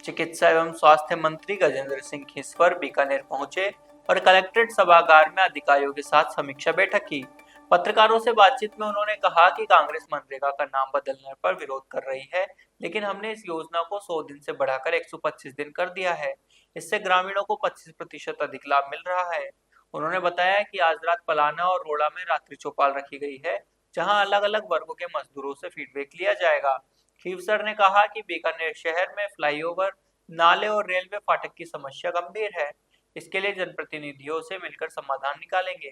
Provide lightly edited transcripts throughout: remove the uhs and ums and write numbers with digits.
चिकित्सा एवं स्वास्थ्य मंत्री गजेंद्र सिंह खीसवर बीकानेर पहुंचे और कलेक्ट्रेट सभागार में अधिकारियों के साथ समीक्षा बैठक की। पत्रकारों से बातचीत में उन्होंने कहा कि कांग्रेस मनरेगा का नाम बदलने पर विरोध कर रही है, लेकिन हमने इस योजना को 100 दिन से बढ़ाकर 125 दिन कर दिया है। इससे ग्रामीणों को 25% अधिक लाभ मिल रहा है। उन्होंने बताया कि आज रात पलाना और रोड़ा में रात्रि चौपाल रखी गई है, जहां अलग अलग वर्गों के मजदूरों से फीडबैक लिया जाएगा। खीवसर ने कहा कि बीकानेर शहर में फ्लाईओवर, नाले और रेलवे फाटक की समस्या गंभीर है। इसके लिए जनप्रतिनिधियों से मिलकर समाधान निकालेंगे।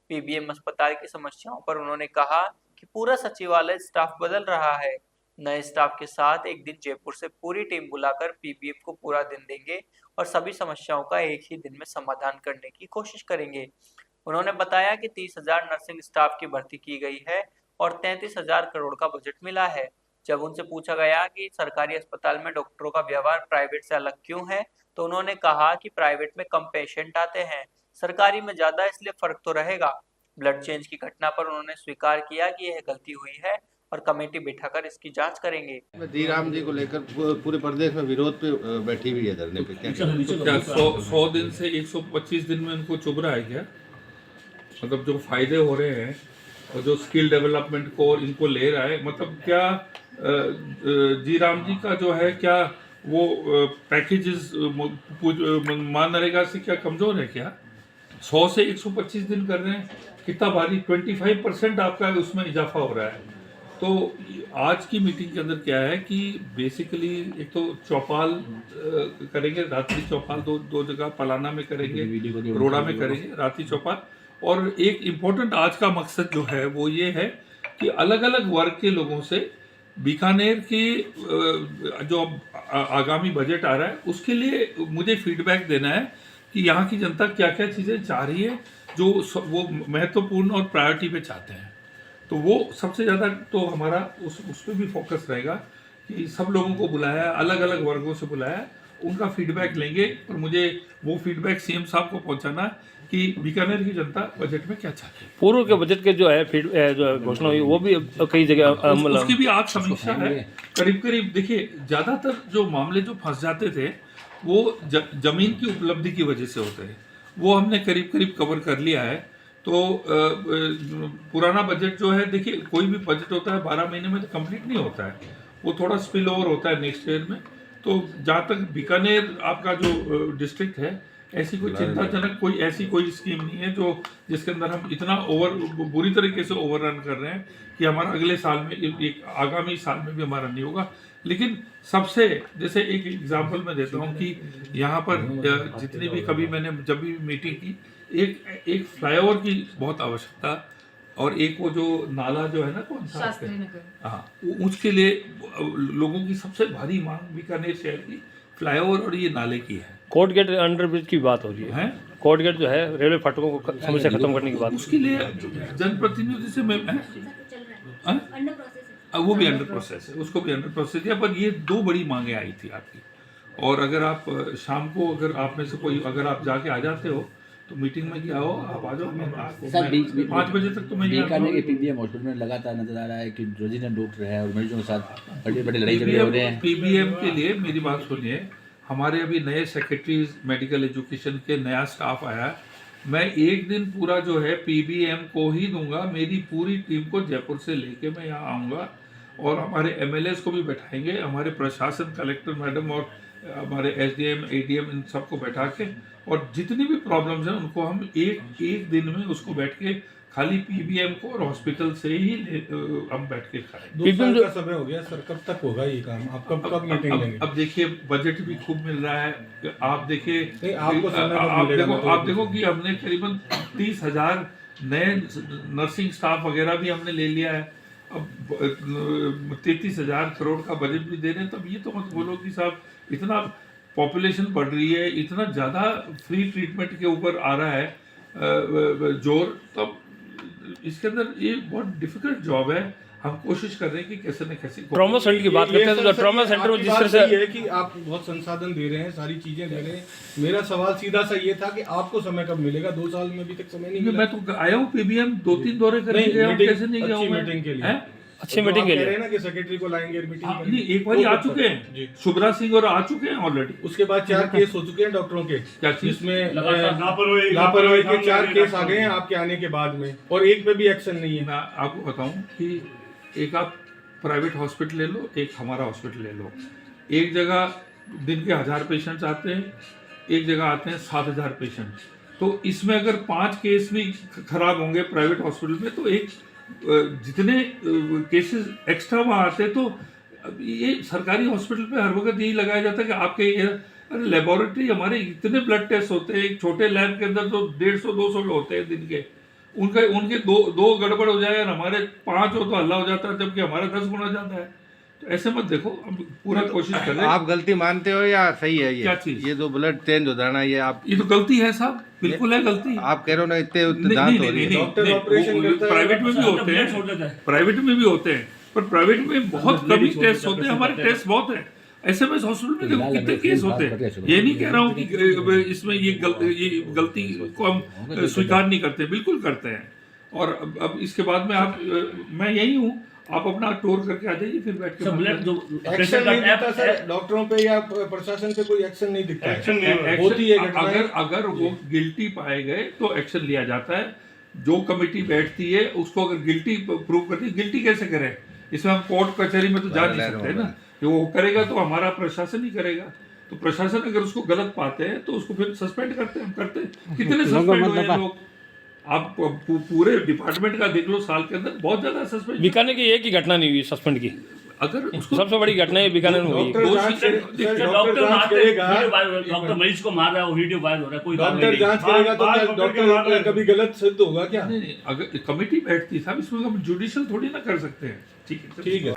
पीबीएम अस्पताल की समस्याओं पर उन्होंने कहा कि पूरा सचिवालय स्टाफ बदल रहा है। नए स्टाफ के साथ एक दिन जयपुर से पूरी टीम बुलाकर पीबीएम को पूरा दिन देंगे और सभी समस्याओं का एक ही दिन में समाधान करने की कोशिश करेंगे। उन्होंने बताया कि 30,000 नर्सिंग स्टाफ की भर्ती की गई है और 33,000 करोड़ का बजट मिला है। जब उनसे पूछा गया कि सरकारी अस्पताल में डॉक्टरों का व्यवहार प्राइवेट से अलग क्यों है, तो उन्होंने कहा कि प्राइवेट में कम पेशेंट आते हैं, सरकारी में ज्यादा, इसलिए फर्क तो रहेगा। ब्लड चेंज की घटना पर उन्होंने स्वीकार किया कि यह गलती हुई है और कमेटी बिठाकर इसकी जांच करेंगे। जी राम जी को लेकर पूरे प्रदेश में विरोध पे बैठी हुई है धरने पे, क्या 100 दिन से 125 दिन में उनको चुभ रहा है क्या? मतलब जो फायदे हो रहे हैं और जो स्किल डेवलपमेंट को और इनको ले रहा है, मतलब क्या जी राम जी का जो है क्या वो पैकेजेस मनरेगा से क्या कमजोर है क्या? 100 से 125 दिन कर रहे हैं, कितना भारी 25% आपका उसमें इजाफा हो रहा है। तो आज की मीटिंग के अंदर क्या है कि बेसिकली एक तो चौपाल करेंगे, रात्रि चौपाल दो जगह, पलाना में करेंगे, रोड़ा में करेंगे रात्रि चौपाल। और एक इम्पोर्टेंट आज का मकसद जो है वो ये है कि अलग अलग वर्ग के लोगों से बीकानेर की जो आगामी बजट आ रहा है उसके लिए मुझे फीडबैक देना है कि यहाँ की जनता क्या क्या चीज़ें चाह रही है जो वो महत्वपूर्ण और प्रायोरिटी पे चाहते हैं। तो वो सबसे ज़्यादा तो हमारा उस पर भी फोकस रहेगा कि सब लोगों को बुलाया, अलग अलग वर्गों से बुलाया, उनका फीडबैक लेंगे और मुझे वो फीडबैक सीएम साहब को पहुंचाना कि बीकानेर की जनता बजट में क्या चाहती है। पूर्व के बजट के जो है जो घोषणा हुई वो भी कई जगह उसकी भी आज समीक्षा है। करीब करीब देखिए, ज़्यादातर जो मामले जो फंस जाते थे वो जमीन की उपलब्धि की वजह से होते हैं, वो हमने करीब करीब कवर कर लिया है। तो पुराना बजट जो है, देखिए कोई भी बजट होता है 12 महीने में तो कंप्लीट नहीं होता है, वो थोड़ा स्पिल ओवर होता है नेक्स्ट ईयर में। तो जहाँ तक बीकानेर आपका जो डिस्ट्रिक्ट है, ऐसी कोई चिंताजनक कोई स्कीम नहीं है जो जिसके अंदर हम इतना बुरी तरीके से ओवररन कर रहे हैं कि हमारा अगले साल में, एक आगामी साल में भी हमारा नहीं होगा। लेकिन सबसे, जैसे एक एग्जांपल मैं देता हूँ कि यहाँ पर जितनी भी कभी मैंने जब भी मीटिंग की, एक फ्लाईओवर की बहुत आवश्यकता, और एक वो जो नाला जो है ना, कौन सा, हाँ, उसके लिए लोगों की सबसे भारी मांग बीकानेर शहर की फ्लाईओवर और ये नाले की है। कोर्ट गेट अंडरब्रिज की बात हो रही है, कोर्ट गेट जो है रेलवे फाटकों को समस्या खत्म करने की बात, उसके लिए जनप्रतिनिधि से मैं वो भी अंडर प्रोसेस है, उसको भी अंडर प्रोसेस है। पर ये दो बड़ी मांगे आई थी आपकी, और अगर आप शाम को, अगर आप में से कोई, अगर आप जाके आ जाते हो तो मीटिंग में क्या हो, आप आ जाओ। 5 बजे तक तो मैं बीकानेर के पीबीएम हॉस्पिटल में लगातार नजर आ रहा है कि रेजिडेंट डॉक्टर है और मरीजों के साथ बड़ी बड़ी लड़ाई झगड़े हो रहे हैं। पीबीएम के लिए मेरी बात सुनिए, हमारे अभी नए सेक्रेटरीज मेडिकल एजुकेशन के नया स्टाफ आया, मैं एक दिन पूरा जो है पीबीएम को ही दूंगा। मेरी पूरी टीम को जयपुर से लेके मैं यहाँ आऊँगा और हमारे एमएलएस को भी बैठाएंगे, हमारे प्रशासन, कलेक्टर मैडम और हमारे एसडीएम, एडीएम, इन सबको बैठा के, और जितनी भी प्रॉब्लम्स हैं उनको हम एक दिन में उसको बैठ के, खाली पीबीएम को और हॉस्पिटल से ही हम बैठ के खाएं। 2 साल का समय हो गया सर, कब तक होगा ये काम? आप कब मीटिंग लेंगे? अब देखिए, बजट भी खूब मिल रहा है, आप देखिए, आप देखो कि हमने करीबन 30,000 नए नर्सिंग स्टाफ वगैरह भी हमने ले लिया है। अब 33,000 करोड़ का बजट भी दे रहे हैं, तब ये तो मत बोलो कि साहब इतना पॉपुलेशन बढ़ रही है, इतना ज़्यादा फ्री ट्रीटमेंट के ऊपर आ रहा है जोर, तब इसके अंदर ये बहुत डिफिकल्ट जॉब है। हम कोशिश कर रहे हैं कि कैसे न कैसे ट्रॉमा सेंटर की बात करते हैं, तो ट्रॉमा सेंटर में जिस तरह से ये है कि आप बहुत संसाधन दे रहे हैं, सारी चीजें दे रहे हैं। मेरा सवाल सीधा सा ये था कि आपको समय कब मिलेगा? 2 साल में अभी तक समय नहीं मिला। मैं तो आया हूँ पीबीएम 2-3 दौरे करने गया हूँ, कैसे नहीं गया हूँ मीटिंग के लिए अच्छी जो मीटिंग आप के कह रहे लिए हैं ना कि सेक्रेटरी को लाएंगे मीटिंग हाँ, में। नहीं एक बार वो आ तब चुके तक। जी। हैं शुभ्रा सिंह और आ चुके हैं ऑलरेडी। उसके बाद 4 केस हो चुके हैं डॉक्टरों के, क्या चीज? जिसमें लापरवाही के 4 केस आ गए हैं आपके आने के बाद में, और एक पे भी एक्शन नहीं है। मैं आपको बताऊं कि एक आप प्राइवेट हॉस्पिटल ले लो, एक हमारा हॉस्पिटल ले लो। एक जगह दिन के 1000 पेशेंट्स आते हैं, एक जगह आते हैं 7000 पेशेंट। तो इसमें अगर 5 केस भी खराब होंगे प्राइवेट हॉस्पिटल में, तो एक जितने केसेस एक्स्ट्रा वहाँ आते हैं, तो ये सरकारी हॉस्पिटल पे हर वक्त यही लगाया जाता है कि आपके अरे लेबोरेटरी हमारे इतने ब्लड टेस्ट होते हैं, एक छोटे लैब के अंदर तो 150-200 होते हैं दिन के, उनके दो गड़बड़ हो जाए और हमारे 5 हो तो हल्ला हो जाता है, जबकि हमारा 10 गुना जाता है। तो ऐसे मत देखो, हम पूरा कोशिश कर रहे हैं। आप गलती मानते हो या सही है ये? क्या चीज? ये जो ब्लड चेंज हो जाना, ये आप ये तो गलती है साहब, बिल्कुल है गलती। आप कह रहे हो ना इतने नहीं दांत हो नहीं रही है। नहीं, डॉक्टर ऑपरेशन करता है, प्राइवेट में भी होते हैं, प्राइवेट में भी होते हैं, पर प्राइवेट में बहुत कम टेस्ट होते हैं, हमारे टेस्ट बहुत है। एसएमएस हॉस्पिटल में देखो कितने केस होते हैं। ये नहीं कह रहा हूँ कि इसमें ये गलती को हम स्वीकार नहीं करते, बिल्कुल करते हैं। और अब इसके बाद में आप, मैं यही हूँ, आप अपना टूर करके आ जाइए, फिर बैठ के एक्शन नहीं दिखता सर डॉक्टरों पे या प्रशासन पे, कोई एक्शन नहीं दिखता है। होती है घटनाएं। अगर वो गिल्टी पाए गए तो एक्शन लिया जाता है। जो कमेटी बैठती है उसको अगर गिल्टी प्रूव करती है, गिल्टी कैसे करें? इसमें हम कोर्ट कचहरी में तो जा नहीं सकते ना। जो वो करेगा तो हमारा प्रशासन ही करेगा। तो प्रशासन अगर उसको गलत पाते हैं तो उसको फिर सस्पेंड करते हैं, हम करते हैं। कितने सस्पेंड हुए हैं लोग? आप पूरे डिपार्टमेंट का देख लो, साल के अंदर बहुत ज्यादा सस्पेंड। बीकानेर की एक ही घटना नहीं हुई सस्पेंड की, अगर उसको सबसे बड़ी घटना ये बीकानेर में हुई है। डॉक्टर जांच करेगा, डॉक्टर मरीज को मार रहा है, वो वीडियो वायरल हो रहा है, कोई डॉक्टर जांच करेगा तो क्या डॉक्टर कभी गलत सिद्ध होगा क्या? नहीं, अगर कमिटी बैठती साहब, इसमें हम जुडिशियल थोड़ी ना कर सकते हैं। ठीक है। ठीक है।